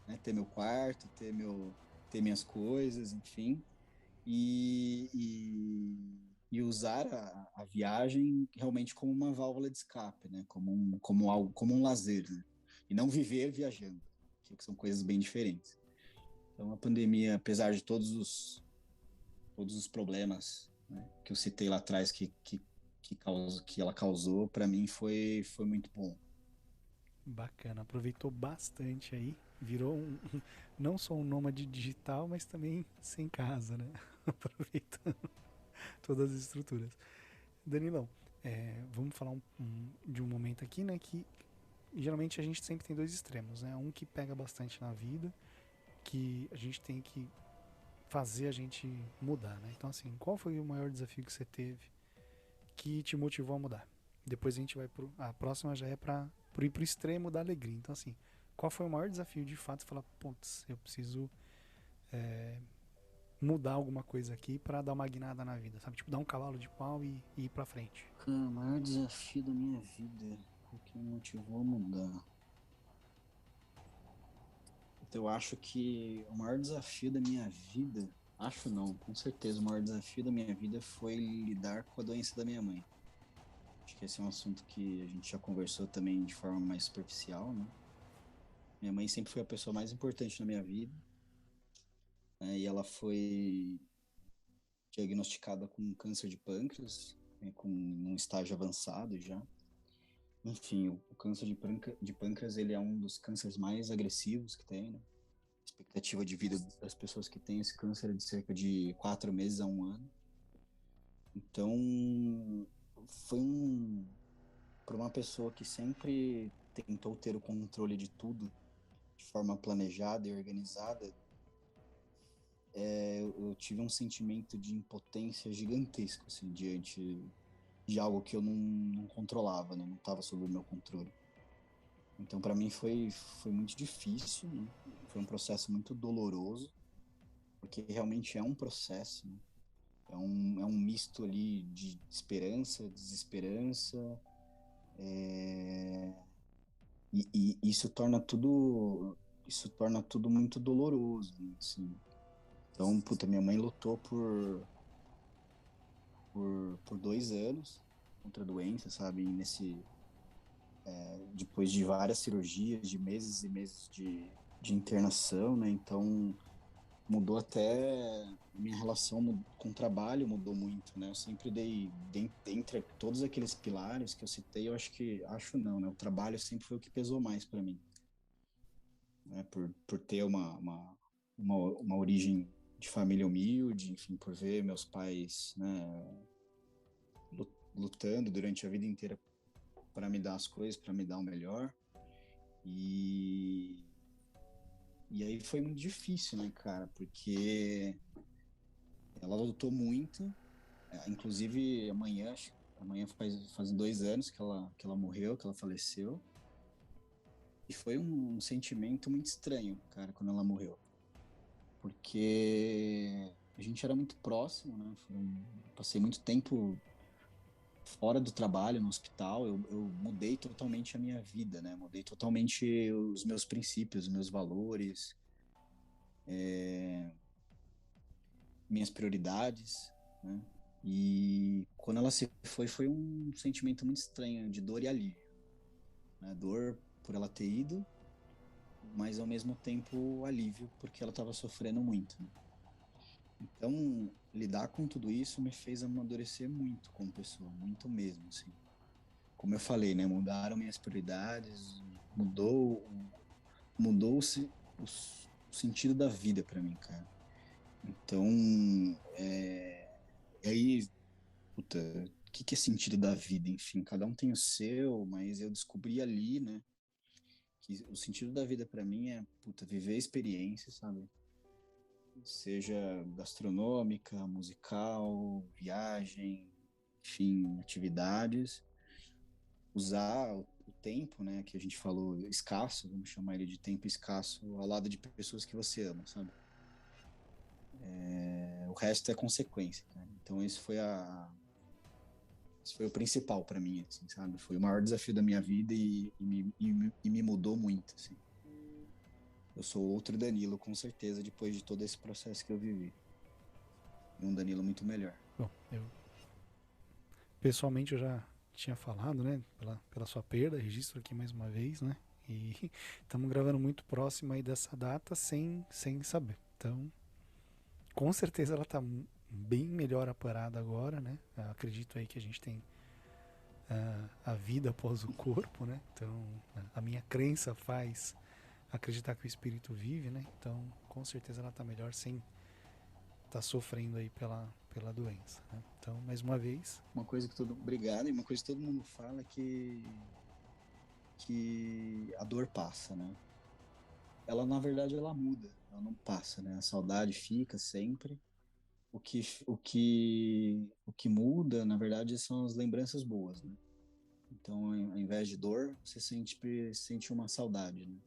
né, ter meu quarto, ter minhas coisas, enfim. E usar a viagem realmente como uma válvula de escape, né? Como algo, como um lazer, né? E não viver viajando, que são coisas bem diferentes. Então a pandemia, apesar de todos os problemas, né, que eu citei lá atrás que ela causou, para mim foi muito bom. Bacana, aproveitou bastante aí. Virou não só um nômade digital, mas também sem casa, né? Aproveitando todas as estruturas. Danilão, vamos falar de um momento aqui, né? Que geralmente a gente sempre tem dois extremos, né? Um que pega bastante na vida, que a gente tem que fazer a gente mudar, né? Então, assim, qual foi o maior desafio que você teve que te motivou a mudar? Depois a gente vai pro. A próxima já é pra ir pro extremo da alegria. Então, assim, qual foi o maior desafio de fato? Você falar, putz, eu preciso mudar alguma coisa aqui pra dar uma guinada na vida, sabe? Tipo, dar um cavalo de pau e ir pra frente. Cara, o maior desafio da minha vida, o que me motivou a mudar? Então, eu acho que o maior desafio da minha vida, acho não, com certeza, o maior desafio da minha vida foi lidar com a doença da minha mãe. Acho que esse é um assunto que a gente já conversou também de forma mais superficial, né? Minha mãe sempre foi a pessoa mais importante na minha vida, né? E ela foi diagnosticada com câncer de pâncreas, né, com um estágio avançado já. Enfim, o câncer de pâncreas, ele é um dos cânceres mais agressivos que tem, né? A expectativa de vida das pessoas que têm esse câncer é de cerca de 4 meses a 1 ano. Então, foi para uma pessoa que sempre tentou ter o controle de tudo de forma planejada e organizada, eu tive um sentimento de impotência gigantesco, assim, diante de algo que eu não controlava, né? Não estava sob o meu controle. Então, para mim, foi muito difícil, né? Foi um processo muito doloroso, porque realmente é um processo, né? É um misto ali de esperança, desesperança, e isso torna tudo muito doloroso, né? Assim. Então, puta, minha mãe lutou por 2 anos contra a doença, sabe? E depois de várias cirurgias, de meses e meses de internação, né? Então, mudou até a minha relação com o trabalho, mudou muito, né? Eu sempre dentre todos aqueles pilares que eu citei, acho não, né? O trabalho sempre foi o que pesou mais para mim, né? Por ter uma origem de família humilde, enfim, por ver meus pais, né, lutando durante a vida inteira para me dar as coisas, para me dar o melhor. E aí foi muito difícil, né, cara? Porque ela lutou muito. Inclusive, amanhã faz 2 anos que ela morreu, que ela faleceu. E foi um sentimento muito estranho, cara, quando ela morreu. Porque a gente era muito próximo, né? Passei muito tempo fora do trabalho, no hospital. Eu mudei totalmente a minha vida, né? Mudei totalmente os meus princípios, os meus valores, minhas prioridades, né? E quando ela se foi um sentimento muito estranho de dor e alívio, né? Dor por ela ter ido, mas ao mesmo tempo alívio porque ela estava sofrendo muito, né? Então, lidar com tudo isso me fez amadurecer muito como pessoa, muito mesmo, assim. Como eu falei, né? Mudaram minhas prioridades, mudou-se o sentido da vida para mim, cara. Então, e aí, puta, o que é sentido da vida? Enfim, cada um tem o seu, mas eu descobri ali, né, que o sentido da vida para mim é, puta, viver experiências, sabe? Seja gastronômica, musical, viagem, enfim, atividades. Usar o tempo, né, que a gente falou, escasso, vamos chamar ele de tempo escasso, ao lado de pessoas que você ama, sabe? O resto é consequência, cara. Então, esse foi o principal para mim, assim, sabe? Foi o maior desafio da minha vida e me mudou muito, assim. Eu sou outro Danilo, com certeza, depois de todo esse processo que eu vivi. E um Danilo muito melhor. Bom, pessoalmente eu já tinha falado, né, pela sua perda, registro aqui mais uma vez, né? E estamos gravando muito próximo aí dessa data sem saber. Então, com certeza ela está bem melhor aparada agora, né? Eu acredito aí que a gente tem a vida após o corpo, né? Então, a minha crença faz acreditar que o espírito vive, né? Então, com certeza ela está melhor sem estar sofrendo aí pela doença, né? Então, mais uma vez, Obrigado, e uma coisa que todo mundo fala é que a dor passa, né? Ela, na verdade, ela muda, ela não passa, né? A saudade fica sempre. O que muda, na verdade, são as lembranças boas, né? Então, ao invés de dor, você sente uma saudade, né?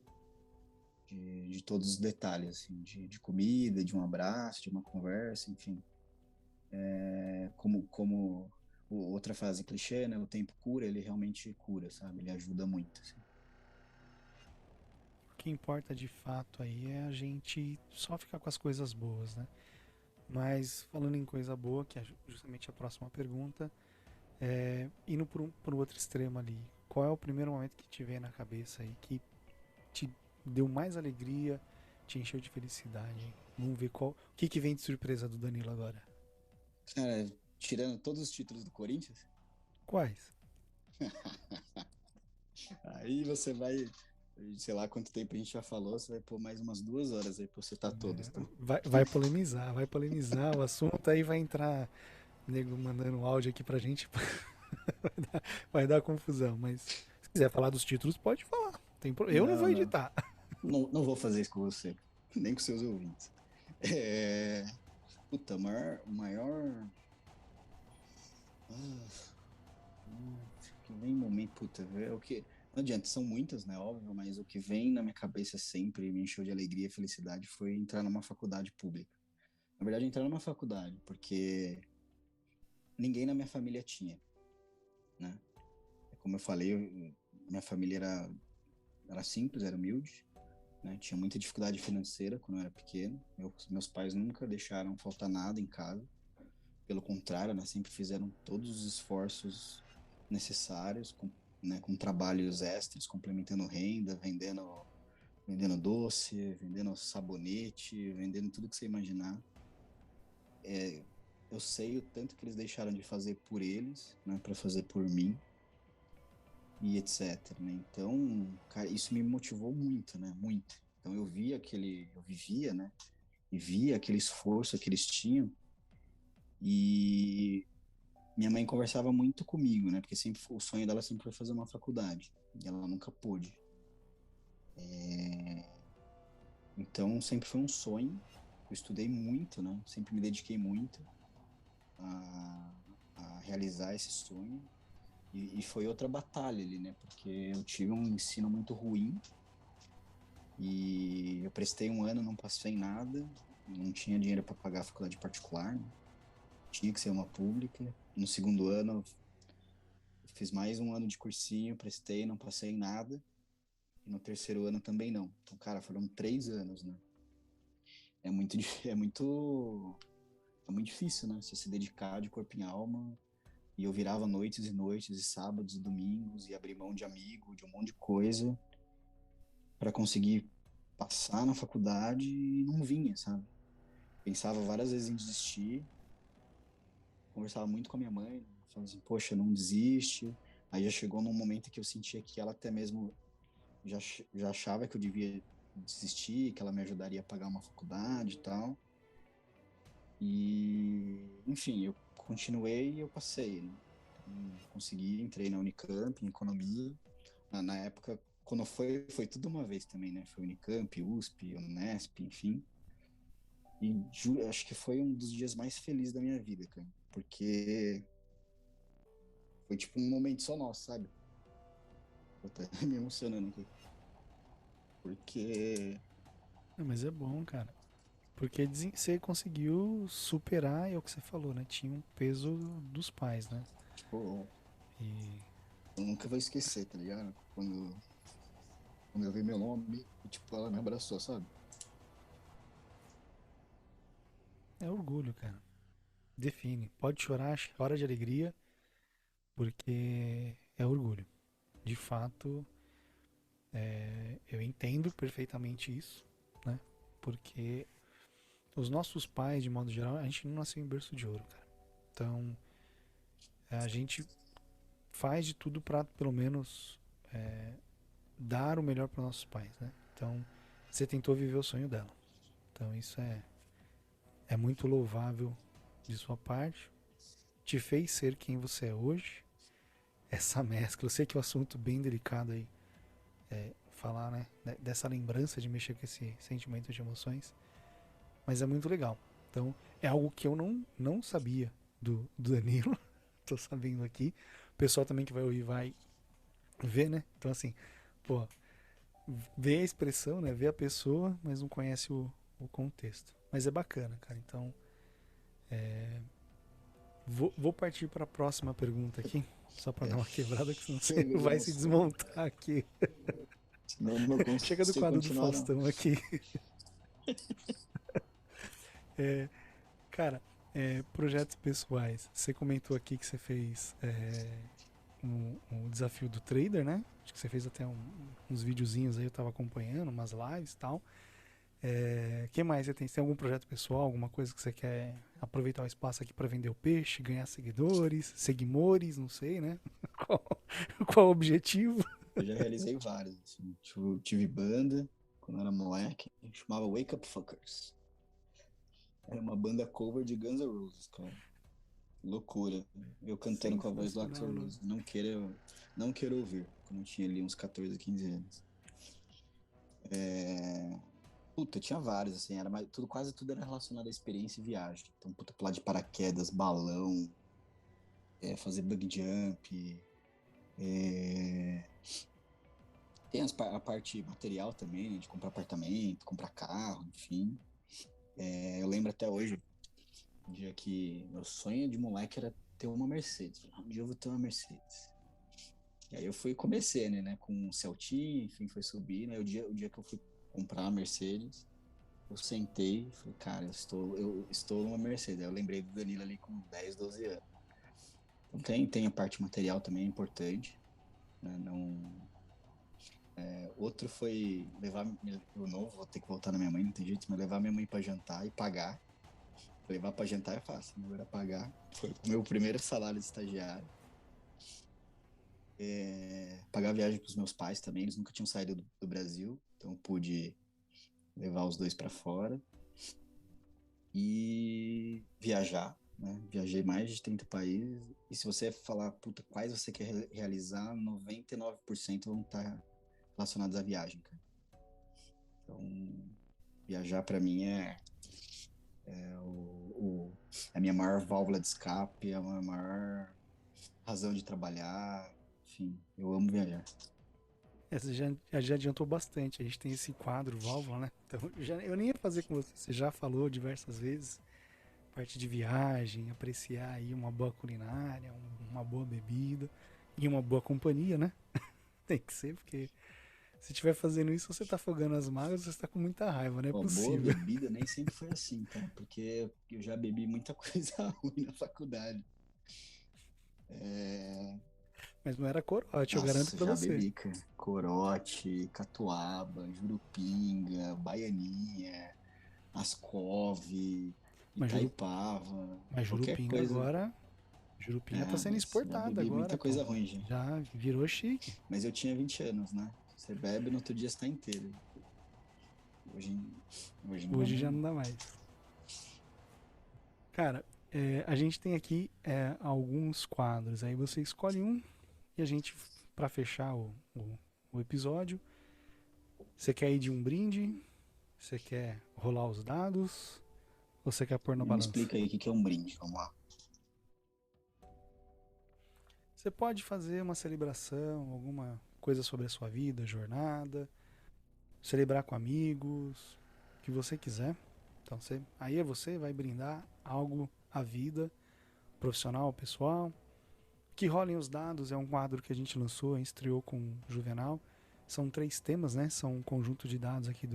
De todos os detalhes, assim, de comida, de um abraço, de uma conversa, enfim. Como outra frase clichê, né? O tempo cura, ele realmente cura, sabe? Ele ajuda muito, assim. o que importa de fato aí é a gente só ficar com as coisas boas, né? Mas falando em coisa boa, que é justamente a próxima pergunta, indo por um outro extremo ali, qual é o primeiro momento que te vem na cabeça aí que te deu mais alegria, te encheu de felicidade? Vamos ver o que vem de surpresa do Danilo agora. Cara, tirando todos os títulos do Corinthians, Quais? aí você vai, sei lá quanto tempo a gente já falou, você vai pôr mais umas 2 horas aí pra você citar todos, tá? Vai polemizar, vai polemizar o assunto, aí vai entrar nego mandando áudio aqui pra gente, vai dar confusão, mas se quiser falar dos títulos, pode falar. Eu não Não, vou não. editar. Não vou fazer isso com você, nem com seus ouvintes. É... Puta, o maior. Ah, que vem em momento, puta, é o que. Não adianta, são muitas, né? Óbvio, mas o que vem na minha cabeça sempre me encheu de alegria e felicidade foi entrar numa faculdade pública. Na verdade, entrar numa faculdade, porque ninguém na minha família tinha, né? Como eu falei, minha família era simples, era humilde, né? Tinha muita dificuldade financeira quando eu era pequeno. Meus pais nunca deixaram faltar nada em casa. Pelo contrário, né? Sempre fizeram todos os esforços necessários, com trabalhos extras, complementando renda, vendendo doce, vendendo sabonete, vendendo tudo que você imaginar. Eu sei o tanto que eles deixaram de fazer por eles, né? Para fazer por mim e etc, né? Então, cara, isso me motivou muito, né? Muito. Então eu vivia, né? E via aquele esforço que eles tinham e minha mãe conversava muito comigo, né? Porque sempre o sonho dela sempre foi fazer uma faculdade e ela nunca pôde. Então sempre foi um sonho. Eu estudei muito, né? Sempre me dediquei muito a, a realizar esse sonho. E foi outra batalha ali, né? Porque eu tive um ensino muito ruim. E eu prestei um ano, não passei em nada, não tinha dinheiro para pagar a faculdade particular, né? Tinha que ser uma pública. No segundo ano, eu fiz mais um ano de cursinho, prestei, não passei em nada. E no terceiro ano também não. Então, cara, foram 3 anos, né? É muito, é muito difícil, né? Você se dedicar de corpo e alma. E eu virava noites e noites, e sábados e domingos, e abrir mão de amigo, de um monte de coisa, para conseguir passar na faculdade e não vinha, sabe? Pensava várias vezes em desistir, conversava muito com a minha mãe, falando assim, poxa, não desiste. Aí já chegou num momento que eu sentia que ela até mesmo já achava que eu devia desistir, que ela me ajudaria a pagar uma faculdade e tal. E, enfim, eu continuei e eu passei, né? Então, consegui, entrei na Unicamp, em economia. Na época, quando foi tudo uma vez também, né? Foi Unicamp, USP, Unesp, enfim. E acho que foi um dos dias mais felizes da minha vida, cara. Porque foi tipo um momento só nosso, sabe? Tô até me emocionando aqui. Porque. Mas é bom, cara. Porque você conseguiu superar, é o que você falou, né? Tinha um peso dos pais, né? Pô, E eu nunca vou esquecer, tá ligado? Quando eu vi meu nome, e, tipo, ela me abraçou, sabe? é orgulho, cara. Define. Pode chorar, chora de alegria, porque é orgulho. De fato, eu entendo perfeitamente isso, né? Porque os nossos pais, de modo geral, a gente não nasceu em berço de ouro, cara. Então, a gente faz de tudo para, pelo menos, dar o melhor para nossos pais, né? Então, você tentou viver o sonho dela. Então, isso é muito louvável de sua parte. Te fez ser quem você é hoje. Essa mescla, eu sei que é um assunto bem delicado aí, falar, né? Dessa lembrança de mexer com esse sentimento de emoções, mas é muito legal. Então, é algo que eu não sabia do Danilo. Tô sabendo aqui. O pessoal também que vai ouvir vai ver, né? Então, assim, pô, vê a expressão, né? Vê a pessoa, mas não conhece o contexto. Mas é bacana, cara. Então, vou partir para a próxima pergunta aqui, só para É, dar uma quebrada, que senão você chega de vai se emoção, desmontar aqui. senão eu não Chega do consigo quadro do continuar, não. Faustão aqui. É, cara, projetos pessoais. Você comentou aqui que você fez um desafio do trader, né? Acho que você fez até uns videozinhos aí, eu tava acompanhando, umas lives e tal. Que mais você tem? Você tem algum projeto pessoal, alguma coisa que você quer aproveitar o espaço aqui para vender o peixe, ganhar seguidores, não sei, né? Qual, qual o objetivo? Eu já realizei vários, assim. Tive banda quando eu era moleque, chamava Wake Up Fuckers. Era uma banda cover de Guns N' Roses, cara. Loucura. Eu cantando com a voz do Axl Sensacional, né? Rose. Não quero ouvir, quando eu tinha ali uns 14, 15 anos. Puta, tinha vários, assim, quase tudo era relacionado à experiência e viagem. Então, puta, pular de paraquedas, balão, fazer bug jump. é, Tem a parte material também, né, de comprar apartamento, comprar carro, enfim. Eu lembro até hoje, um dia que meu sonho de moleque era ter uma Mercedes. Um dia eu vou ter uma Mercedes. E aí eu fui comecei, né, com um Celtinha, enfim, foi subir, né, o dia que eu fui comprar a Mercedes, eu sentei e falei, cara, eu estou numa Mercedes. Aí eu lembrei do Danilo ali com 10, 12 anos. Então tem a parte material também importante, né, não... Outro foi levar o novo, vou ter que voltar na minha mãe, não tem jeito, mas levar minha mãe pra jantar e pagar. Levar pra jantar é fácil, né? Agora pagar. Foi o meu primeiro salário de estagiário. Pagar a viagem pros meus pais também, eles nunca tinham saído do Brasil, então eu pude levar os dois pra fora. E viajar, né? Viajei mais de 30 países. E se você falar, puta, quais você quer realizar, 99% vão estar relacionados à viagem, cara. Então, viajar pra mim é a minha maior válvula de escape, é a minha maior razão de trabalhar. Enfim, eu amo viajar. Essa já adiantou bastante. A gente tem esse quadro, válvula, né? Então, eu nem ia fazer com você. Você já falou diversas vezes. Parte de viagem, apreciar aí uma boa culinária, uma boa bebida e uma boa companhia, né? Tem que ser, porque se estiver fazendo isso, você tá afogando as mágoas, você tá com muita raiva, não é Ó, boa possível. bebida nem sempre foi assim, tá? Porque eu já bebi muita coisa ruim na faculdade. É... Mas não era corote, eu garanto Nossa, pra já você. bebi, cara. Corote, catuaba, jurupinga, baianinha, ascov, Mas, Itaipava, mas qualquer Jurupinga coisa. agora. Jurupinga tá Ah, sendo mas já exportada bebi agora, muita pô. coisa ruim, já. Já virou chique. Mas eu tinha 20 anos, né? Você bebe, no outro dia você tá inteiro. Hoje, hoje não dá Hoje mais, já não. não dá mais. Cara, a gente tem aqui alguns quadros. Aí você escolhe um e a gente, pra fechar o episódio, você quer ir de um brinde? Você quer rolar os dados? Ou você quer pôr na Me balança? explica aí o que é um brinde, vamos lá. Você pode fazer uma celebração, alguma coisa sobre a sua vida, jornada, celebrar com amigos, o que você quiser. Então aí você vai brindar algo à vida, profissional, pessoal. Que rolem os dados é um quadro que a gente lançou, estreou com o Juvenal. São 3 temas, né? São um conjunto de dados aqui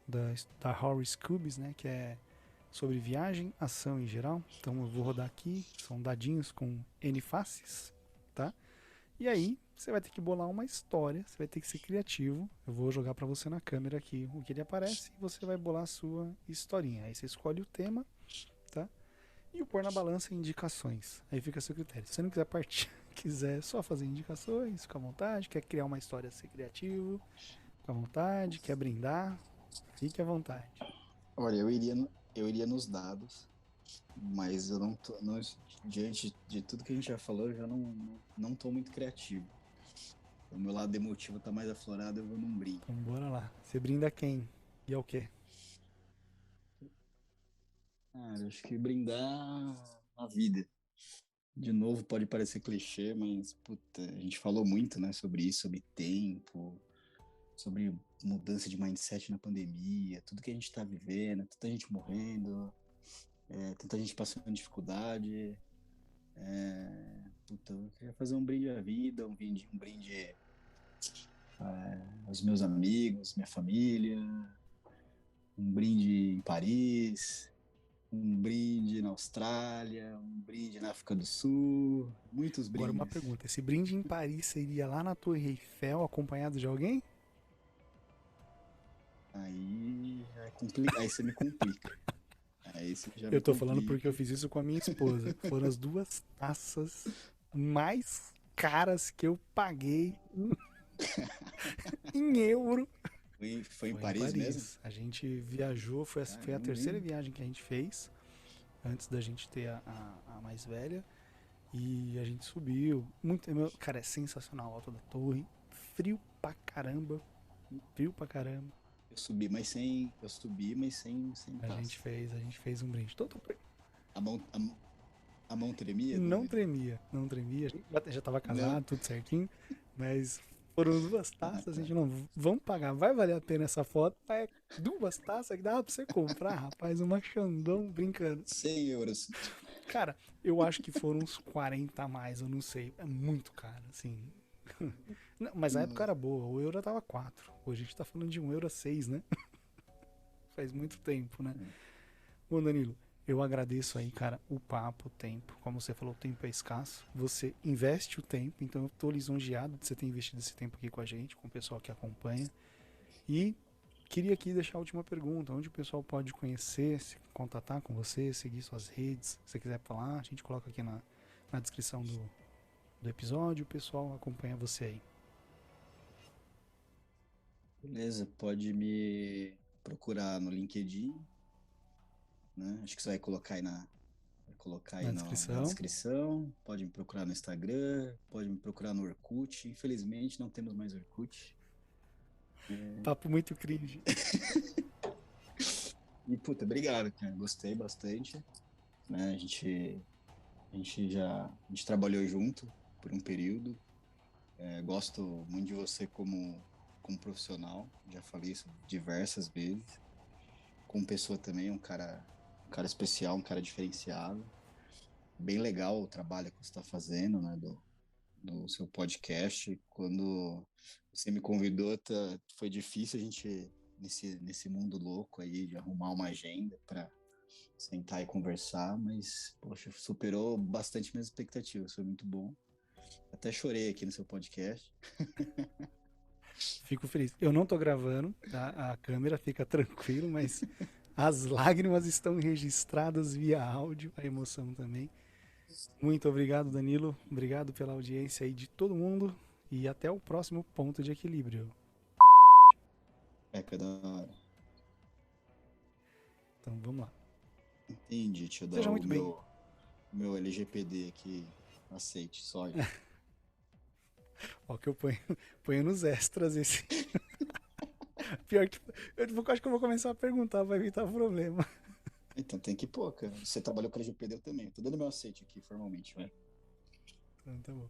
da Horus Cubes, né? Que é sobre viagem, ação em geral. Então eu vou rodar aqui, são dadinhos com N faces, tá? E aí você vai ter que bolar uma história, você vai ter que ser criativo. Eu vou jogar para você na câmera aqui o que ele aparece e você vai bolar a sua historinha. Aí você escolhe o tema, tá? E o pôr na balança indicações. Aí fica a seu critério. Se você não quiser partir, quiser só fazer indicações, fica à vontade. Quer criar uma história, ser criativo, fica à vontade. Quer brindar, fique à vontade. Olha, eu iria nos dados, mas eu não tô, diante de tudo que a gente já falou, eu já não tô muito criativo. O meu lado emotivo tá mais aflorado, eu vou num brinde. Então bora lá. Você brinda quem? E é o quê? Cara, acho que brindar a vida. De novo, pode parecer clichê, mas, puta, a gente falou muito, né, sobre isso, sobre tempo, sobre mudança de mindset na pandemia, tudo que a gente tá vivendo, tanta gente morrendo, tanta gente passando dificuldade. Puta, eu queria fazer um brinde à vida, um brinde aos meus amigos, minha família, um brinde em Paris, um brinde na Austrália, um brinde na África do Sul, muitos Agora uma brindes. pergunta. Esse brinde em Paris seria lá na Torre Eiffel acompanhado de alguém? Aí Aí você me complica. Aí você já me Eu tô falando complica. porque eu fiz isso com a minha esposa. Foram as 2 taças mais caras que eu paguei em euro. Foi em Foi em Paris mesmo? Paris. A gente viajou, foi a Caramba, terceira hein? viagem que a gente fez, antes da gente ter a mais velha. E a gente subiu. Cara, é sensacional a Alta da Torre. Frio pra caramba. Frio pra caramba. Eu subi, mas sem taça. A gente fez um brinde. A mão, a mão tremia, Não Dani? tremia, não tremia. A gente já tava Não. casado, tudo certinho. Mas foram 2 Ah, taças, a tá. gente não, vamos pagar, vai valer a pena essa foto. É 2 taças que dava pra você comprar, rapaz, uma Xandão brincando. 100 euros. Cara, eu acho que foram uns 40 a mais, eu não sei. É muito caro, assim. Não, mas a época Nossa. era boa, o euro tava 4. Hoje a gente tá falando de 1 euro a 6, né? Faz muito tempo, né? Bom, Danilo, eu agradeço aí, cara, o papo, o tempo. Como você falou, o tempo é escasso. Você investe o tempo, então eu tô lisonjeado de você ter investido esse tempo aqui com a gente, com o pessoal que acompanha. E queria aqui deixar a última pergunta: onde o pessoal pode conhecer, se contatar com você, seguir suas redes? Se você quiser falar, a gente coloca aqui na descrição do episódio, o pessoal acompanha você aí. Beleza, pode me procurar no LinkedIn, né? Acho que você vai colocar aí Na na descrição. descrição. Pode me procurar no Instagram, pode me procurar no Orkut. Infelizmente não temos mais Orkut. Papo muito cringe. E puta, obrigado, cara. Gostei bastante, né? A gente trabalhou junto por um período. Gosto muito de você como profissional. Já falei isso diversas vezes. Como pessoa também, um cara especial, um cara diferenciado. Bem legal o trabalho que você está fazendo, né, do seu podcast. Quando você me convidou, foi difícil a gente, nesse mundo louco aí, de arrumar uma agenda para sentar e conversar, mas, poxa, superou bastante minhas expectativas, foi muito bom. Até chorei aqui no seu podcast. Fico feliz. Eu não tô gravando, tá? A câmera fica tranquilo, mas as lágrimas estão registradas via áudio, a emoção também. Muito obrigado, Danilo. Obrigado pela audiência aí de todo mundo e até o próximo ponto de equilíbrio. Que da hora. Então vamos lá. Entendi, deixa eu dar Seja o muito bem. meu LGPD aqui. Aceite, só. Ó, que eu ponho nos extras esse. Pior que acho que eu vou começar a perguntar para evitar problema. Então tem que pôr, cara. Você trabalhou com LGPD, eu também. Tô dando meu aceite aqui formalmente, vai. Então tá bom.